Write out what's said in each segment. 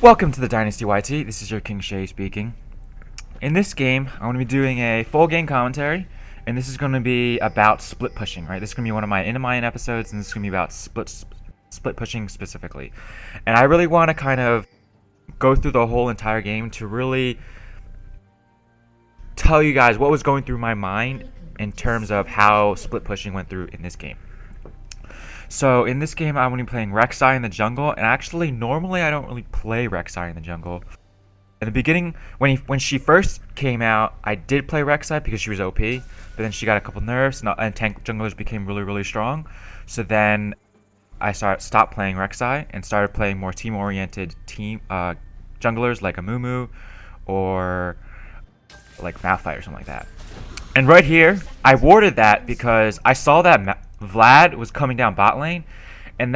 Welcome to the Dynasty YT. This is your King Shay speaking. In this game, I'm going to be doing a full game commentary, and this is going to be about split pushing, right? This is going to be one of my Into Mine episodes, and this is going to be about split pushing specifically. And I really want to kind of go through the whole entire game to really tell you guys what was going through my mind in terms of how split pushing went through in this game. So in this game, I'm going to be playing Rek'Sai in the jungle, and actually, normally I don't really play Rek'Sai in the jungle. In the beginning, when she first came out, I did play Rek'Sai because she was OP, but then she got a couple nerfs, and tank junglers became really strong. So then I stopped playing Rek'Sai and started playing more team-oriented junglers like a Mumu or like Malphite or something like that. And right here, I warded that because I saw that Vlad was coming down bot lane, and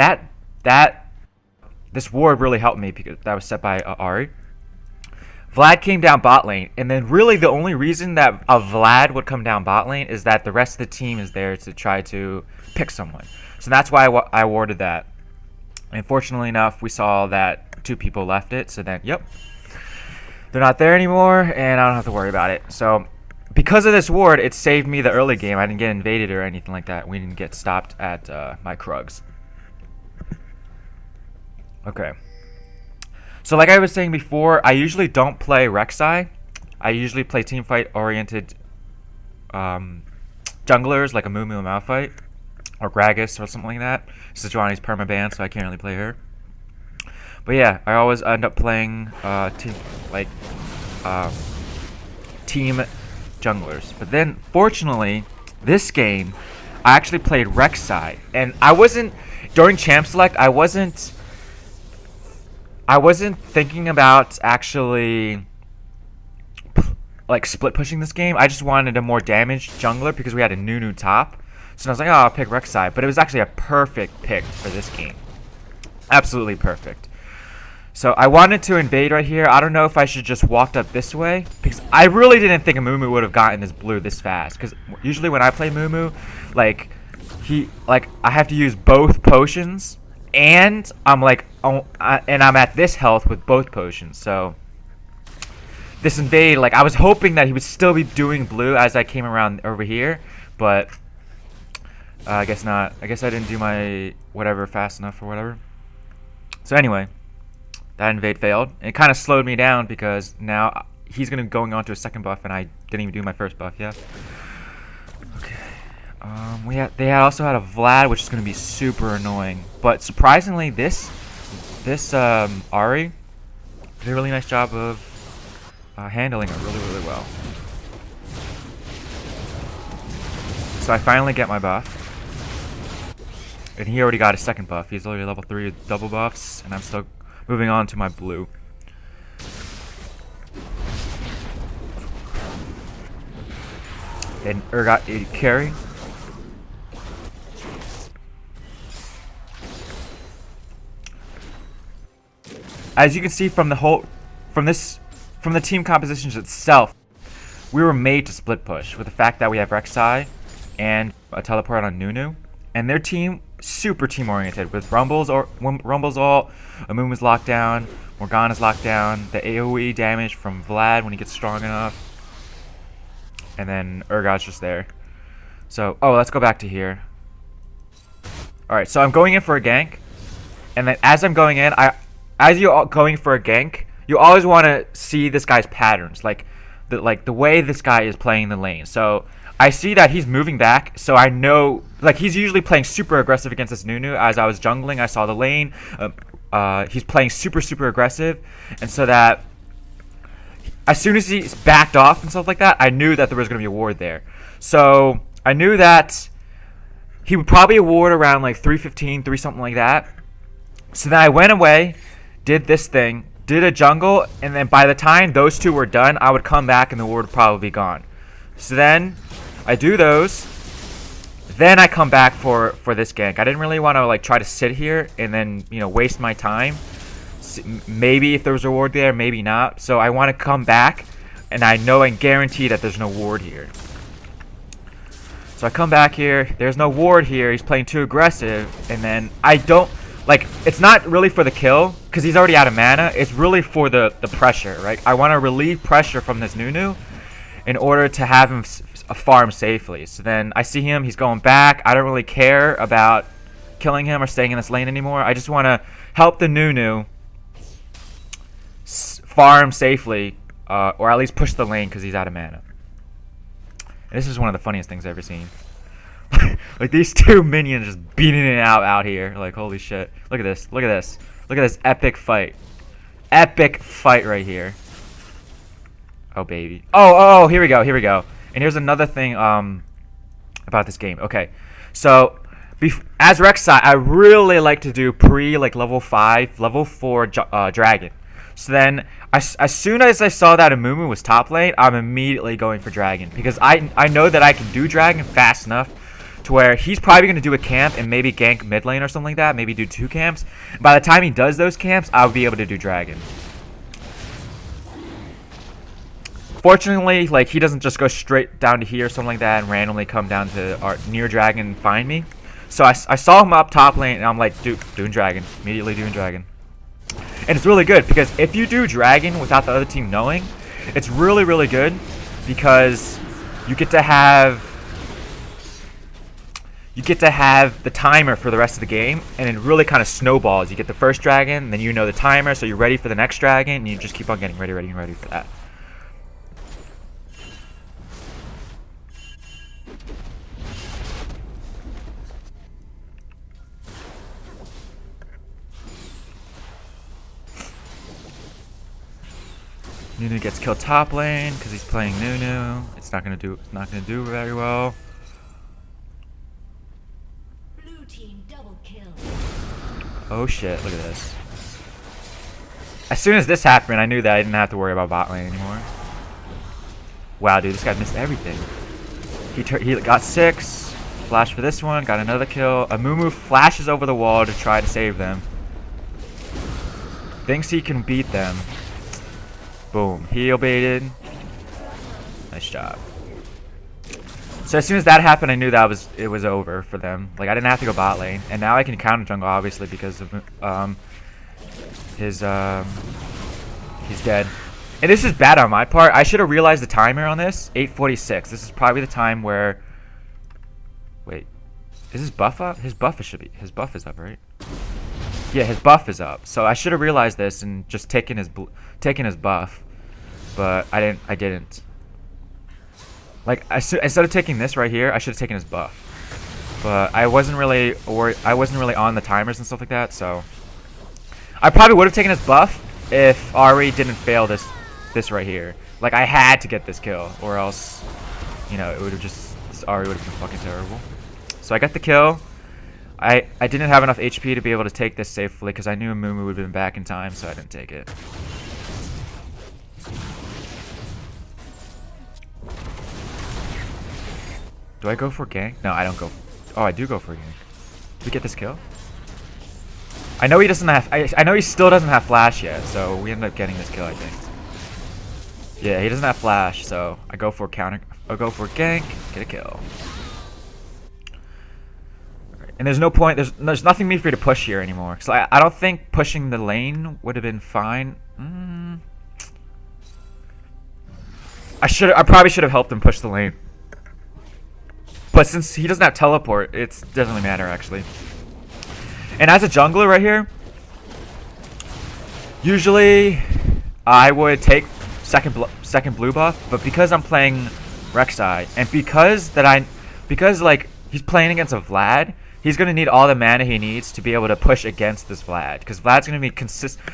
this ward really helped me because that was set by Ahri. Vlad came down bot lane, and then really the only reason that Vlad would come down bot lane is that the rest of the team is there to try to pick someone. So that's why I warded that. And fortunately enough, we saw that 2 people left it, so then, yep, they're not there anymore, and I don't have to worry about it. So because of this ward, it saved me the early game. I didn't get invaded or anything like that. We didn't get stopped at my Krugs. Okay. So like I was saying before, I usually don't play Rek'Sai. I usually play teamfight-oriented junglers like a Mumu and Malphite or Gragas or something like that. Sejuani's permaban, so I can't really play her. But yeah, I always end up playing team junglers. But then, fortunately, this game, I actually played Rek'Sai, and I wasn't during Champ Select. I wasn't thinking about actually like split pushing this game. I just wanted a more damaged jungler because we had a Nunu top. So I was like, oh, I'll pick Rek'Sai. But it was actually a perfect pick for this game. Absolutely perfect. So I wanted to invade right here. I don't know if I should just walked up this way, because I really didn't think a Mumu would have gotten this blue this fast. Because usually when I play Mumu, I have to use both potions, and I'm at this health with both potions. So this invade, I was hoping that he would still be doing blue as I came around over here, but I guess not. I guess I didn't do my whatever fast enough or whatever. So anyway, that invade failed. It kind of slowed me down because now he's going on to a second buff, and I didn't even do my first buff yet. Okay. They also had a Vlad, which is going to be super annoying. But surprisingly, this Ahri did a really nice job of handling it really well. So I finally get my buff. And he already got a second buff. He's already level 3 with double buffs, and I'm still moving on to my blue. And Urgot carry. As you can see from the team compositions itself, we were made to split push with the fact that we have Rek'Sai and a teleport on Nunu, and their team super team oriented with Rumble's ult, Amumu's locked down, Morgana's locked down, the AoE damage from Vlad when he gets strong enough, and then Urgot's just there. So let's go back to here. Alright, so I'm going in for a gank, and then as I'm going in, as you're going for a gank, you always want to see this guy's patterns, like the way this guy is playing the lane. So I see that he's moving back, so I know, he's usually playing super aggressive against this Nunu. As I was jungling, I saw the lane. He's playing super aggressive, and so that as soon as he's backed off and stuff like that, I knew that there was going to be a ward there. So I knew that he would probably ward around 315, 3 something like that. So then I went away, did this thing, did a jungle, and then by the time those 2 were done, I would come back and the ward would probably be gone. So then I do those, then I come back for this gank. I didn't really want to try to sit here and then waste my time. Maybe if there was a ward there, maybe not. So I want to come back, and I know and guarantee that there's no ward here. So I come back here. There's no ward here. He's playing too aggressive, and then I don't. Like, it's not really for the kill, because he's already out of mana. It's really for the pressure, right? I want to relieve pressure from this Nunu in order to have him farm safely. So then I see him, he's going back. I don't really care about killing him or staying in this lane anymore. I just want to help the Nunu farm safely, or at least push the lane because he's out of mana. And this is one of the funniest things I've ever seen. Like, these two minions just beating it out here. Like, holy shit. Look at this. Look at this. Look at this epic fight. Epic fight right here. Oh, baby. Oh, here we go. Here we go. And here's another thing about this game. Okay. So, as Rek'Sai, I really like to do like level 5, level 4 dragon. So then, as soon as I saw that Amumu was top lane, I'm immediately going for dragon. Because I know that I can do dragon fast enough to where he's probably going to do a camp and maybe gank mid lane or something like that. Maybe do 2 camps. By the time he does those camps, I'll be able to do dragon. Fortunately, like, he doesn't just go straight down to here or something like that and randomly come down to our near dragon and find me. So I saw him up top lane and I'm like, dude, doing dragon. Immediately doing dragon. And it's really good because if you do dragon without the other team knowing, it's really, really good because you get to have the timer for the rest of the game, and it really kind of snowballs. You get the first dragon, then you know the timer, so you're ready for the next dragon, and you just keep on getting ready for that. Nunu gets killed top lane because he's playing Nunu. It's not gonna do very well. Blue team double kill. Oh shit, look at this. As soon as this happened, I knew that I didn't have to worry about bot lane anymore. Wow, dude, this guy missed everything. He got 6. Flash for this one, got another kill. Amumu flashes over the wall to try to save them. Thinks he can beat them. Boom. Heal baited. Nice job. So as soon as that happened, I knew that it was over for them. Like, I didn't have to go bot lane. And now I can counter jungle, obviously, because of he's dead. And this is bad on my part. I should have realized the timer on this. 8:46. This is probably the time where... Wait. Is his buff up? His buff is up, right? Yeah, his buff is up. So I should have realized this and just taken his buff. But I didn't. Like, instead of taking this right here, I should have taken his buff. But I wasn't really on the timers and stuff like that, so I probably would have taken his buff if Ari didn't fail this right here. Like, I had to get this kill, or else, you know, it would have just, this Ari would have been fucking terrible. So I got the kill. I didn't have enough HP to be able to take this safely because I knew Mumu would have been back in time, so I didn't take it. Do I go for gank? No, I don't go. Oh, I do go for gank. Did we get this kill? I know he doesn't have. I know he still doesn't have flash yet, so we end up getting this kill, I think. Yeah, he doesn't have flash, so I go for counter. I'll go for gank, get a kill. And there's no point. There's nothing for me to push here anymore. So I don't think pushing the lane would have been fine. I probably should have helped him push the lane. But since he doesn't have teleport, it doesn't really matter actually. And as a jungler right here, usually I would take second blue buff, but because I'm playing Rek'Sai, and because like he's playing against a Vlad, he's gonna need all the mana he needs to be able to push against this Vlad, because Vlad's gonna be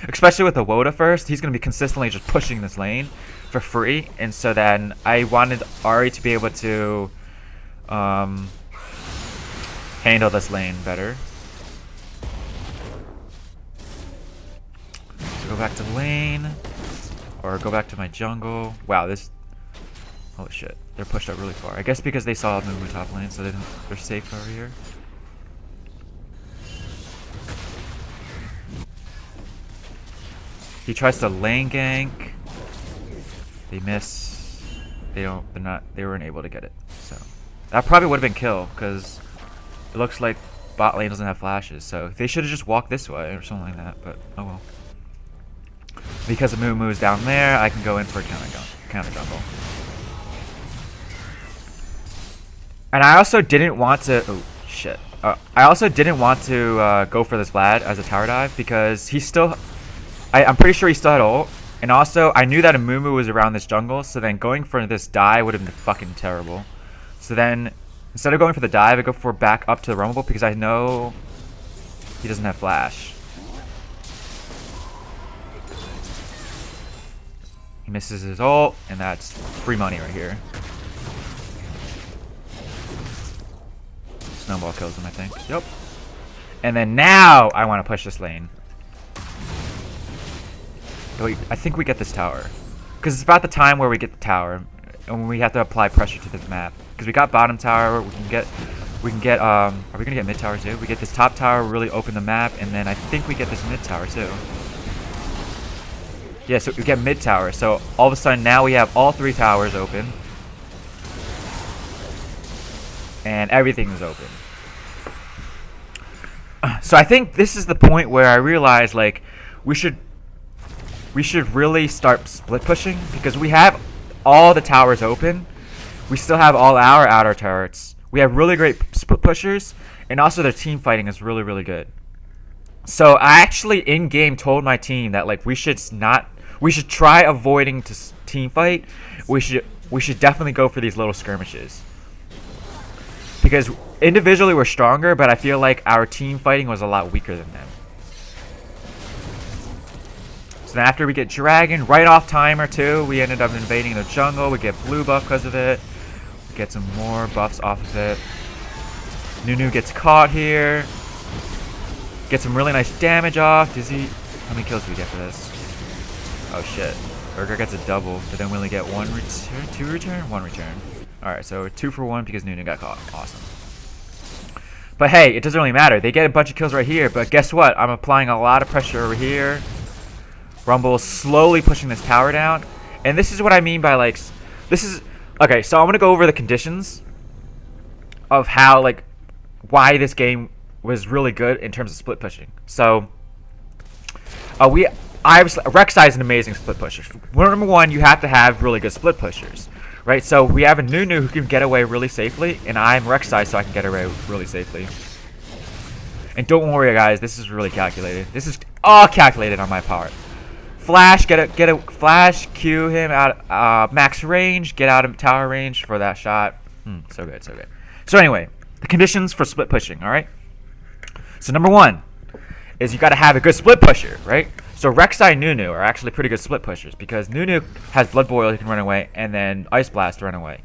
especially with the Woda first, he's gonna be consistently just pushing this lane for free, and so then I wanted Ari to be able to handle this lane better. So go back to lane, or go back to my jungle. Wow, this. Holy shit, they're pushed up really far. I guess because they saw Mumu top lane, so they're safe over here. He tries to lane gank. They miss. They weren't able to get it. So that probably would have been kill, because it looks like bot lane doesn't have flashes, so they should have just walked this way or something like that, but oh well. Because the Moo is down there, I can go in for a counter jungle. And I also didn't want to... Oh, shit. I also didn't want to go for this Vlad as a tower dive because he's still... I'm pretty sure he still had ult. And also, I knew that a Moo was around this jungle, so then going for this dive would have been fucking terrible. So then, instead of going for the dive, I go for back up to the Rumble because I know he doesn't have flash. He misses his ult, and that's free money right here. Snowball kills him, I think. Yep. And then now I want to push this lane. I think we get this tower. Because it's about the time where we get the tower. And we have to apply pressure to this map. Because we got bottom tower, we can get, are we going to get mid tower too? We get this top tower, really open the map, and then I think we get this mid tower too. Yeah, so we get mid tower. So all of a sudden now we have all 3 towers open. And everything is open. So I think this is the point where I realized, like, we should really start split pushing because we have all the towers open. We still have all our outer turrets. We have really great split pushers, and also their team fighting is really, really good. So I actually in game told my team that like we should try avoiding to team fight. We should definitely go for these little skirmishes. Because individually we're stronger, but I feel like our team fighting was a lot weaker than them. So then after we get Dragon, right off timer too, we ended up invading the jungle. We get blue buff because of it. We get some more buffs off of it. Nunu gets caught here. Get some really nice damage off. How many kills do we get for this? Oh shit. Burger gets a double, but then we only get 1 return, 2 return, 1 return. Alright, so 2 for 1 because Nunu got caught. Awesome. But hey, it doesn't really matter. They get a bunch of kills right here, but guess what? I'm applying a lot of pressure over here. Rumble is slowly pushing this tower down. And this is what I mean by like... Okay, so I'm going to go over the conditions of how, like, why this game was really good in terms of split pushing. So, Rek'Sai is an amazing split pusher. Number one, you have to have really good split pushers. Right, so we have a Nunu who can get away really safely, and I'm Rek'Sai, so I can get away really safely. And don't worry, guys, this is really calculated. This is all calculated on my part. Flash, get a flash, Q him out max range, get out of tower range for that shot. So good, so good. So anyway, the conditions for split pushing. All right. So number one is you got to have a good split pusher, right? So Rek'Sai and Nunu are actually pretty good split pushers because Nunu has Blood Boil, he can run away, and then Ice Blast to run away.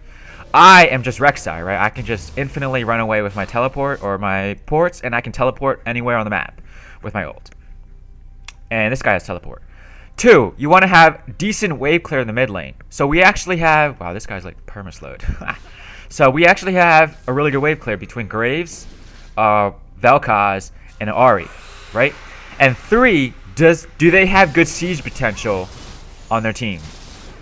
I am just Rek'Sai, right? I can just infinitely run away with my teleport or my ports, and I can teleport anywhere on the map with my ult. And this guy has teleport. 2, you want to have decent wave clear in the mid lane. So we actually have... Wow, this guy's like permaslowed. So we actually have a really good wave clear between Graves, Vel'Koz, and Ahri, right? And 3... Do they have good siege potential on their team?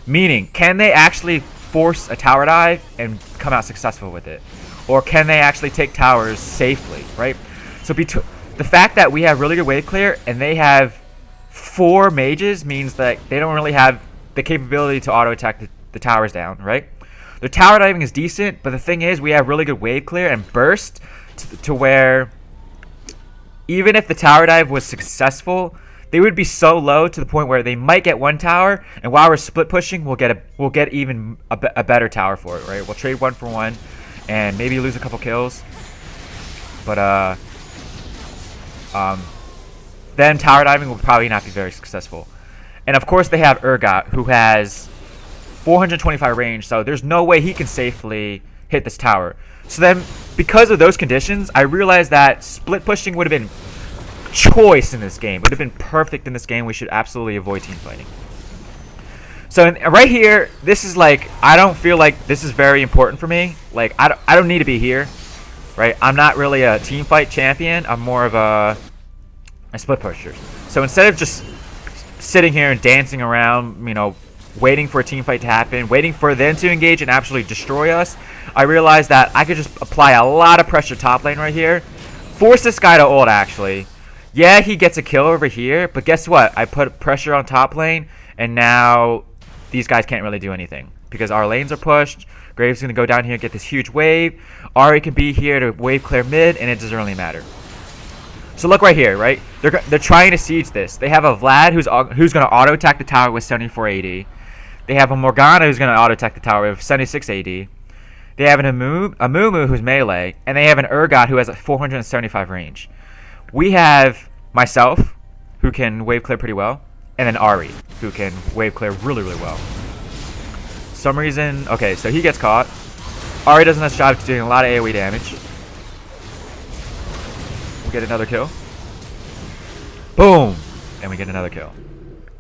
Meaning, can they actually force a tower dive and come out successful with it? Or can they actually take towers safely, right? So the fact that we have really good wave clear and they have 4 mages means that they don't really have the capability to auto attack the towers down, right? Their tower diving is decent, but the thing is we have really good wave clear and burst to where even if the tower dive was successful, they would be so low to the point where they might get 1 tower, and while we're split pushing, we'll get even a better tower for it, right? We'll trade 1 for 1, and maybe lose a couple kills, but then tower diving will probably not be very successful. And of course, they have Urgot, who has 425 range, so there's no way he can safely hit this tower. So then, because of those conditions, I realized that split pushing would have been choice in this game. Would have been perfect in this game. We should absolutely avoid team fighting. So right here, this is like, I don't feel like this is very important for me. Like, I don't need to be here, right? I'm not really a team fight champion. I'm more of a split pusher. So instead of just sitting here and dancing around, you know, waiting for a team fight to happen, waiting for them to engage and actually destroy us, I realized that I could just apply a lot of pressure top lane right here. Force this guy to ult, actually. Yeah, he gets a kill over here, but guess what? I put pressure on top lane, and now these guys can't really do anything because our lanes are pushed. Graves gonna go down here and get this huge wave. Ari can be here to wave clear mid, and it doesn't really matter. So look right here, right? They're trying to siege this. They have a Vlad who's gonna auto attack the tower with 74 AD. They have a Morgana who's gonna auto attack the tower with 76 AD. They have a Mumu who's melee, and they have an Urgot who has a 475 range. We have myself, who can wave clear pretty well, and then Ari, who can wave clear really, really well. Some reason, okay, so he gets caught. Ari does a nice job doing a lot of AoE damage. We get another kill. Boom! And we get another kill.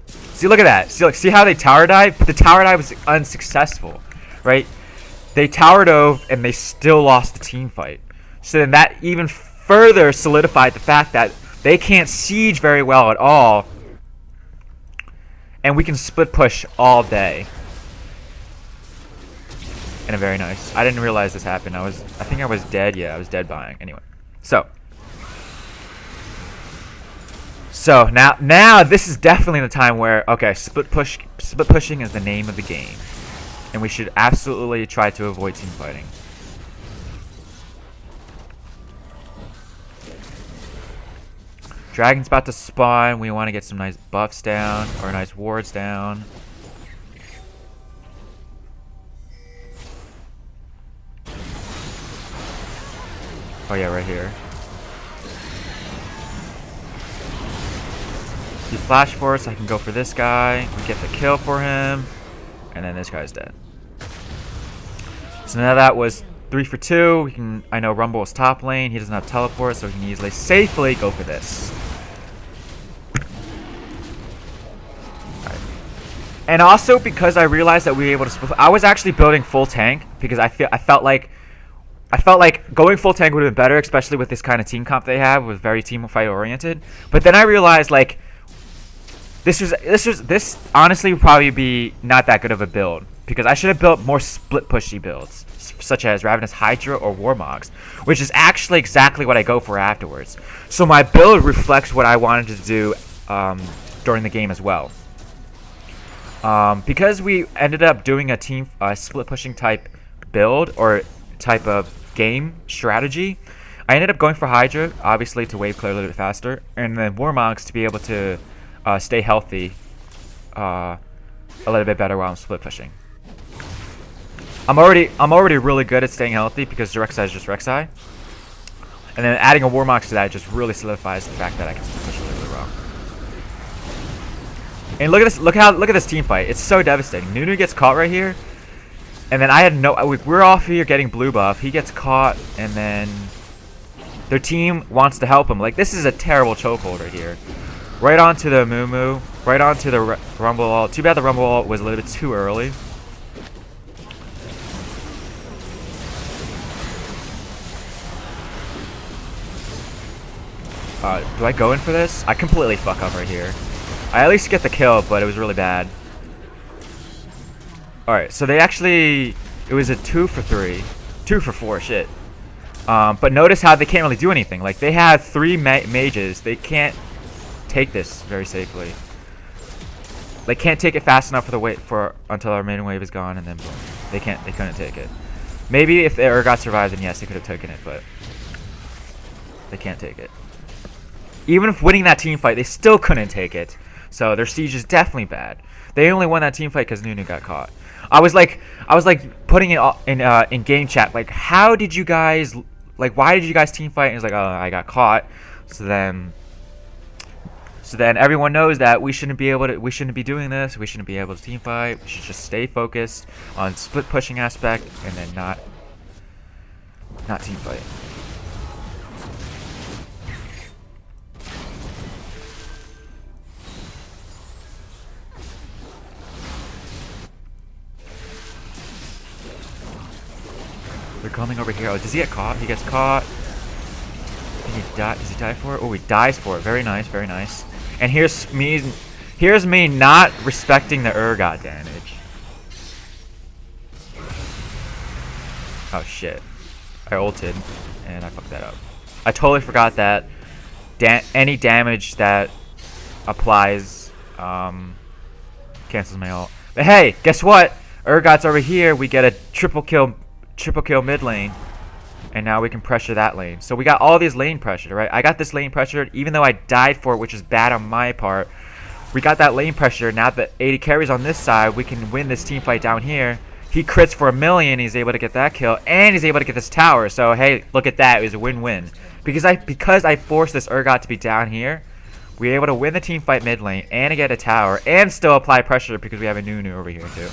See, look at that. See how they tower dive? But the tower dive was unsuccessful, right? They tower dove and they still lost the team fight. So then that even further solidified the fact that they can't siege very well at all. And we can split push all day. And a very nice. I didn't realize this happened. I think I was dead. Yeah, I was dead buying. Anyway. So now this is definitely the time where, okay, split pushing is the name of the game. And we should absolutely try to avoid team fighting. Dragon's about to spawn. We want to get some nice buffs down, or nice wards down. Oh yeah, right here. You flash for us, I can go for this guy. We get the kill for him. And then this guy's dead. So now that was 3 for 2. We can. I know Rumble is top lane. He doesn't have teleport, so he can easily, safely go for this. Right. And also because I realized that we were able to split. I was actually building full tank because I felt like going full tank would have been better, especially with this kind of team comp they have, was very team fight oriented. But then I realized like this honestly would probably be not that good of a build because I should have built more split pushy builds, such as Ravenous Hydra or Warmogs, which is actually exactly what I go for afterwards. So my build reflects what I wanted to do during the game as well. Because we ended up doing a team split pushing type build or type of game strategy, I ended up going for Hydra, obviously to wave clear a little bit faster, and then Warmogs to be able to stay healthy a little bit better while I'm split pushing. I'm already really good at staying healthy because Rek'Sai is just Rek'Sai. And then adding a Warmogs to that just really solidifies the fact that I can split push really, really well. And look at this! Look at this team fight. It's so devastating. Nunu gets caught right here, and then I had no. We're off here getting blue buff. He gets caught, and then their team wants to help him. Like, this is a terrible chokehold right here. Right onto the Mumu. Right onto the Rumble ult. Too bad the Rumble ult was a little bit too early. Do I go in for this? I completely fuck up right here. I at least get the kill, but it was really bad. Alright, so they actually... It was a 2 for 3. 2 for 4, shit. But notice how they can't really do anything. Like, they have 3 mages. They can't take this very safely. They can't take it fast enough until our main wave is gone, and then boom. They couldn't take it. Maybe if the Urgot survived, then yes, they could have taken it, but they can't take it. Even if winning that team fight, they still couldn't take it. So their siege is definitely bad. They only won that team fight because Nunu got caught. I was like putting it in game chat, like, how did you guys, like, why did you guys team fight? And it's like, oh, I got caught. So then everyone knows that we shouldn't be doing this. We shouldn't be able to team fight. We should just stay focused on split pushing aspect and then not team fight. They're coming over here. Oh, does he get caught? He gets caught. Does he die for it? Oh, he dies for it. Very nice, very nice. And here's me not respecting the Urgot damage. Oh shit. I ulted and I fucked that up. I totally forgot that any damage that applies cancels my ult. But hey, guess what? Urgot's over here. We get a triple kill mid lane. And now we can pressure that lane. So we got all these lane pressure, right? I got this lane pressured, even though I died for it, which is bad on my part. We got that lane pressure. Now that 80 carries on this side, we can win this team fight down here. He crits for 1,000,000. He's able to get that kill, and he's able to get this tower. So hey, look at that. It was a win-win. Because I forced this Urgot to be down here, we were able to win the team fight mid lane and get a tower and still apply pressure because we have a Nunu over here too.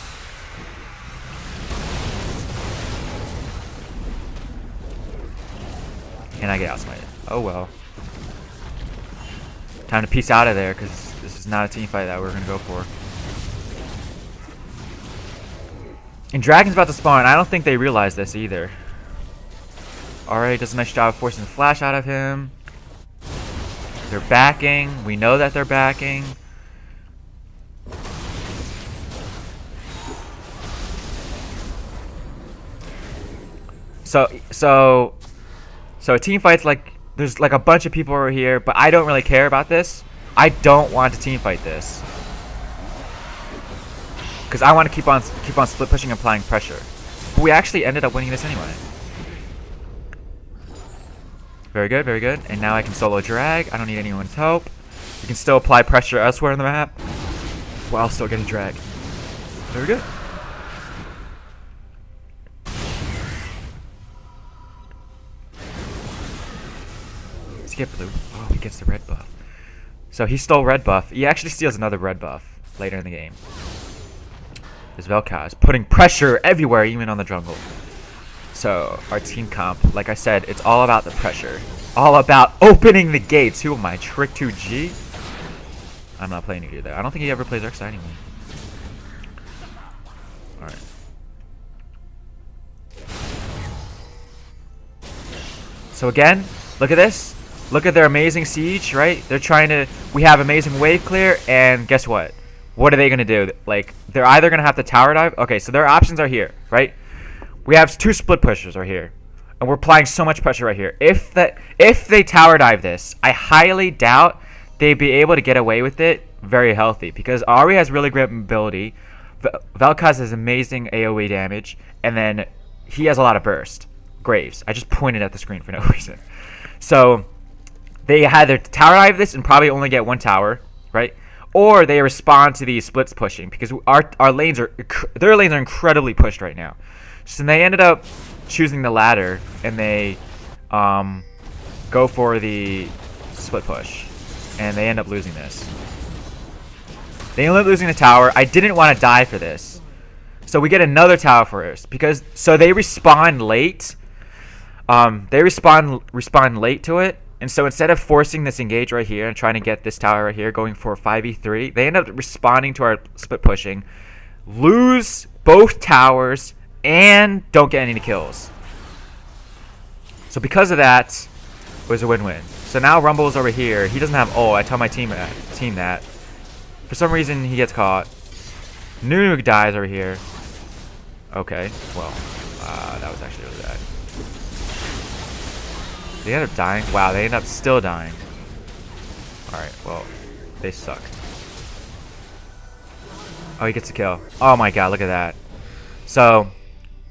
And I get outsmited. Oh well. Time to peace out of there because this is not a team fight that we're going to go for. And Dragon's about to spawn. I don't think they realize this either. Alright, does a nice job of forcing the flash out of him. They're backing. We know that they're backing. So a team fight's like, there's like a bunch of people over here, but I don't really care about this. I don't want to team fight this because I want to keep on split pushing and applying pressure. But we actually ended up winning this anyway. Very good, very good. And now I can solo drag. I don't need anyone's help. We can still apply pressure elsewhere on the map while still getting drag. Very good. Skip blue. Oh, he gets the red buff. So he stole red buff. He actually steals another red buff later in the game. This Vel'Koz is putting pressure everywhere, even on the jungle. So our team comp, like I said, it's all about the pressure. All about opening the gates. Who am I? Trick 2G? I'm not playing you there. I don't think he ever plays Rek'Sai anymore. Alright. So again, look at this. Look at their amazing siege, right? They're trying to... We have amazing wave clear, and guess what? What are they going to do? Like, they're either going to have to tower dive. Okay, so their options are here, right? We have 2 split pushers right here. And we're applying so much pressure right here. If they tower dive this, I highly doubt they'd be able to get away with it very healthy. Because Ahri has really great mobility. Vel'Koz has amazing AoE damage. And then he has a lot of burst. Graves. I just pointed at the screen for no reason. So... they either tower dive this and probably only get 1 tower, right? Or they respond to these splits pushing because our lanes are their lanes are incredibly pushed right now. So they ended up choosing the latter and they go for the split push, and they end up losing this. They end up losing the tower. I didn't want to die for this, so we get another tower first because they respawn late. They respawn late to it. And so instead of forcing this engage right here and trying to get this tower right here, going for 5v3, they end up responding to our split pushing, lose both towers, and don't get any kills. So because of that, it was a win-win. So now Rumble's over here. He doesn't have ult. I tell my team that. For some reason, he gets caught. Nunu dies over here. Okay, well, that was actually really bad. They end up dying? Wow, they end up still dying. Alright, well, they suck. Oh, he gets a kill. Oh my god, look at that. So,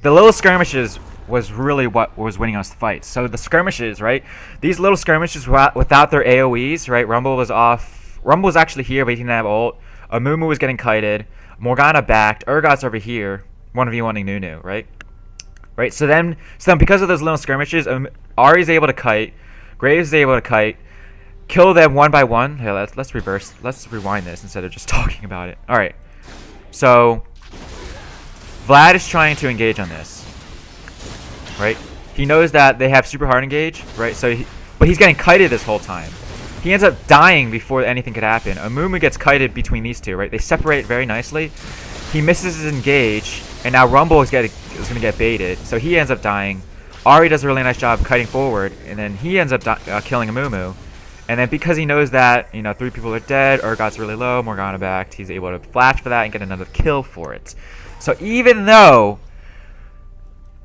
the little skirmishes was really what was winning us the fight. So the skirmishes, right? These little skirmishes without their AoEs, right? Rumble was off. Rumble was actually here, but he didn't have ult. Amumu was getting kited. Morgana backed. Urgot's over here. 1v1ing Nunu, right? Right, so then because of those little skirmishes, Ahri's able to kite, Graves is able to kite, kill them one by one. Hey, let's rewind this instead of just talking about it. All right, so Vlad is trying to engage on this, right? He knows that they have super hard engage, right? But he's getting kited this whole time. He ends up dying before anything could happen. Amumu gets kited between these two, right? They separate very nicely. He misses his engage, and now Rumble is going to get baited, so he ends up dying. Ahri does a really nice job kiting forward, and then he ends up killing Amumu. And then because he knows that, 3 people are dead, Urgot's really low, Morgana backed, he's able to flash for that and get another kill for it. So even though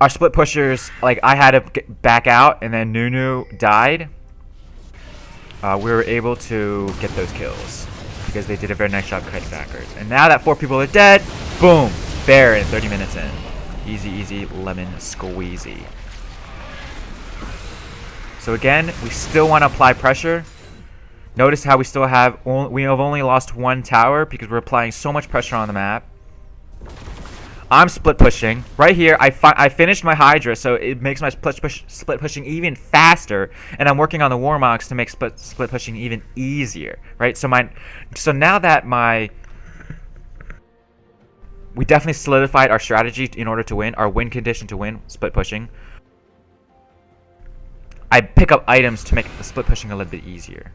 our split pushers, like I had to back out, and then Nunu died. We were able to get those kills because they did a very nice job cutting backwards. And now that 4 people are dead, boom, Baron 30 minutes in. Easy, easy, lemon squeezy. So again, we still want to apply pressure. Notice how we still have we have only lost 1 tower because we're applying so much pressure on the map. I'm split pushing right here. I finished my Hydra, so it makes my split pushing even faster, and I'm working on the Warmogs to make split pushing even easier, right? So now that we definitely solidified our strategy in order to win, our win condition to win split pushing. I pick up items to make the split pushing a little bit easier.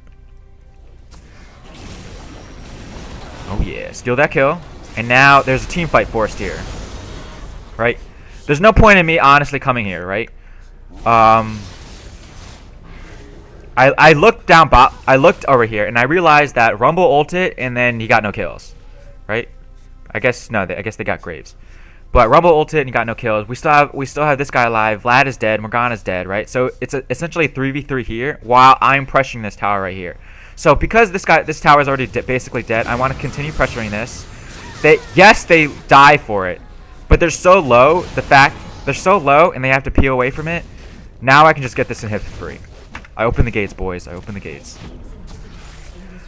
Oh yeah, steal that kill. And now there's a team fight forced here. Right? There's no point in me honestly coming here, right? I looked down bot. I looked over here and I realized that Rumble ulted and then he got no kills. Right? I guess no, I guess they got Graves. But Rumble ulted and he got no kills. We still have this guy alive. Vlad is dead. Morgana's dead, right? So it's essentially a 3v3 here while I'm pressuring this tower right here. So because this tower is already basically dead, I want to continue pressuring this. Yes, they die for it, but they're so low. They're so low, and they have to peel away from it. Now I can just get this inhib for free. I open the gates, boys. I open the gates.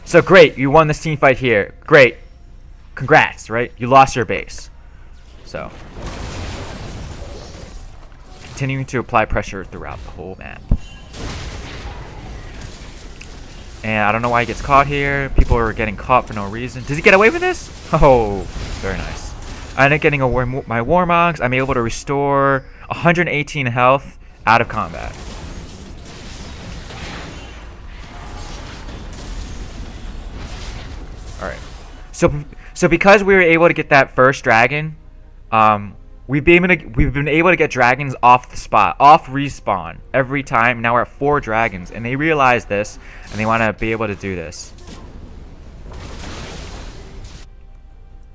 So great, you won this team fight here. Great, congrats, right? You lost your base. So continuing to apply pressure throughout the whole map. And I don't know why he gets caught here. People are getting caught for no reason. Does he get away with this? Oh, very nice. I ended up getting my Warmogs. I'm able to restore 118 health out of combat. Alright. So because we were able to get that first dragon, we've been able to get dragons off the spot, off respawn every time. Now we're at 4 dragons, and they realize this, and they want to be able to do this.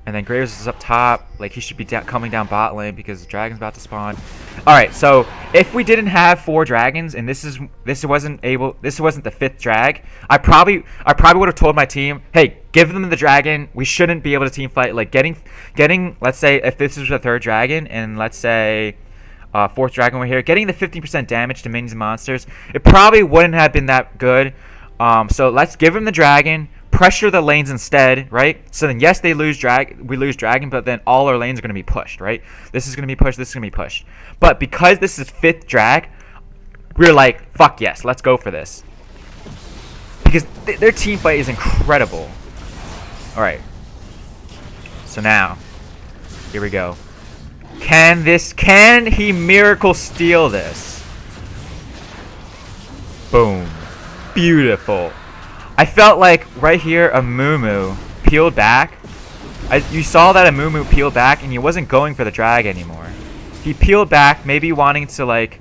And then Graves is up top, like he should be coming down bot lane because the dragon's about to spawn. All right, so if we didn't have 4 dragons, and this wasn't the 5th drag, I probably would have told my team, hey, give them the dragon. We shouldn't be able to team fight. Like getting. Let's say if this was the 3rd dragon, and let's say 4th dragon over here, getting the 15% damage to minions and monsters, it probably wouldn't have been that good. So let's give him the dragon. Pressure the lanes instead, right? So then yes, we lose dragon, but then all our lanes are going to be pushed, right? This is going to be pushed, this is going to be pushed. But because this is 5th drag, we're like, fuck yes, let's go for this. Because their team fight is incredible. Alright. So now, here we go. Can he miracle steal this? Boom. Beautiful. I felt like right here a Mumu peeled back. You saw that a Mumu peeled back and he wasn't going for the drag anymore. He peeled back, maybe wanting to like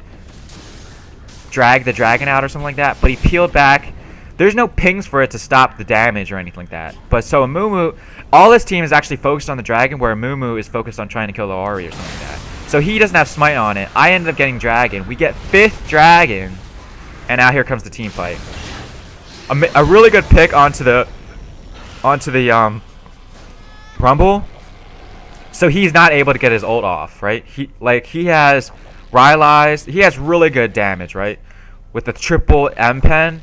drag the dragon out or something like that, but he peeled back. There's no pings for it to stop the damage or anything like that. But so a Mumu, all his team is actually focused on the dragon, where a Mumu is focused on trying to kill the Ahri or something like that. So he doesn't have smite on it. I ended up getting dragon. We get 5th dragon, and now here comes the team fight. A really good pick onto the Rumble. So he's not able to get his ult off, right? He has Rylai's. He has really good damage, right? With the triple M pen.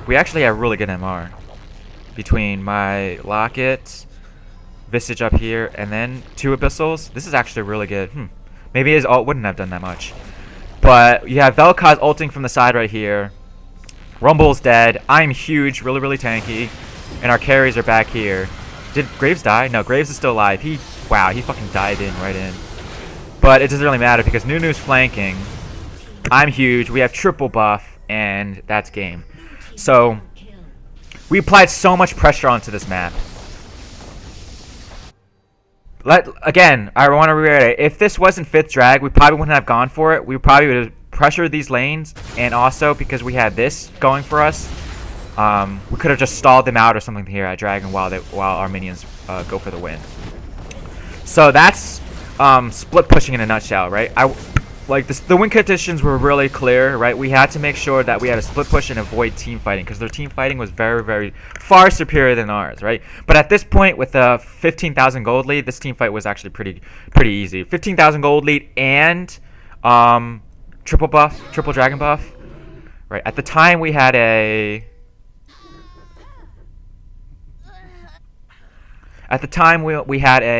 We actually have really good MR. Between my Locket, Visage up here, and then 2 Abyssals. This is actually really good. Maybe his ult wouldn't have done that much. But you have Vel'Koz ulting from the side right here. Rumble's dead. I'm huge, really, really tanky. And our carries are back here. Did Graves die? No, Graves is still alive. Wow, he fucking died right in. But it doesn't really matter because Nunu's flanking. I'm huge. We have triple buff, and that's game. So we applied so much pressure onto this map. Again, I want to reiterate, if this wasn't 5th drag, we probably wouldn't have gone for it. We probably would have pressured these lanes, and also because we had this going for us, we could have just stalled them out or something here at dragon while our minions go for the win. So that's split pushing in a nutshell, right? The win conditions were really clear, right? We had to make sure that we had a split push and avoid team fighting because their team fighting was very, very far superior than ours, right? But at this point, with a 15,000 gold lead, this team fight was actually pretty easy. 15,000 gold lead and triple dragon buff, right? At the time, we had a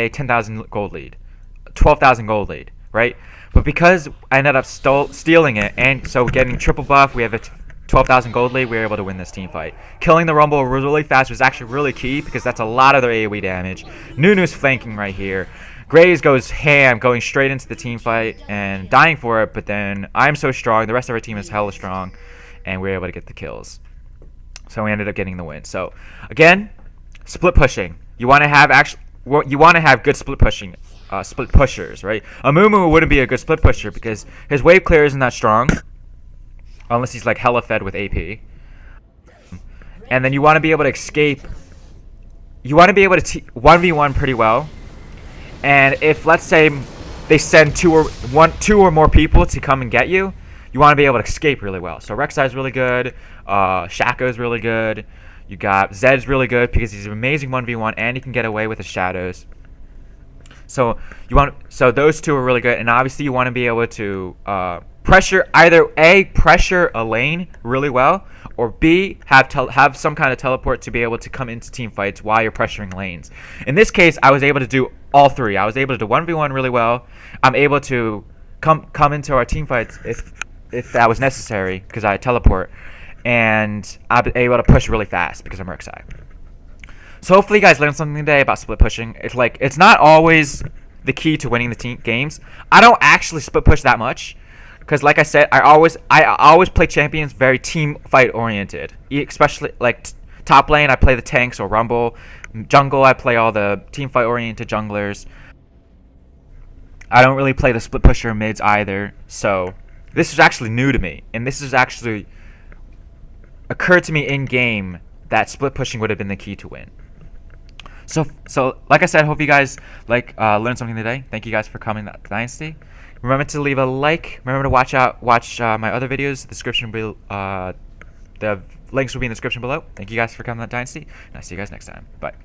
10,000 gold lead, 12,000 gold lead, right? But because I ended up stealing it, and so getting triple buff, we have a 12,000 gold lead, we were able to win this team fight. Killing the Rumble really fast was actually really key because that's a lot of their AoE damage. Nunu's flanking right here. Graves goes ham, going straight into the team fight and dying for it, but then I'm so strong, the rest of our team is hella strong, and we were able to get the kills. So we ended up getting the win. So again, split pushing. You want to have good split pushing. Split pushers, right? Amumu wouldn't be a good split pusher because his wave clear isn't that strong unless he's like hella fed with AP. And then you want to be able to escape. You want to be able to 1v1 pretty well. And if, let's say, they send two or more people to come and get you, you want to be able to escape really well. So Rek'Sai is really good. Shaco is really good. You got Zed's really good because he's an amazing 1v1 and he can get away with his shadows. So those two are really good, and obviously you want to be able to pressure a lane really well, or B have some kind of teleport to be able to come into team fights while you're pressuring lanes. In this case, I was able to do all three. I was able to do 1v1 really well. I'm able to come into our team fights if that was necessary because I teleport, and I'm able to push really fast because I'm Rek'Sai. So hopefully you guys learned something today about split pushing. It's not always the key to winning the team games. I don't actually split push that much because, like I said, I always play champions very team fight oriented. Especially like top lane, I play the tanks or Rumble. Jungle, I play all the team fight oriented junglers. I don't really play the split pusher mids either. So this is actually new to me, and this is actually occurred to me in game that split pushing would have been the key to win. So like I said, hope you guys learned something today. Thank you guys for coming to Dynasty. Remember to leave a like. Remember to watch my other videos. The links will be in the description below. Thank you guys for coming to Dynasty, and I'll see you guys next time. Bye.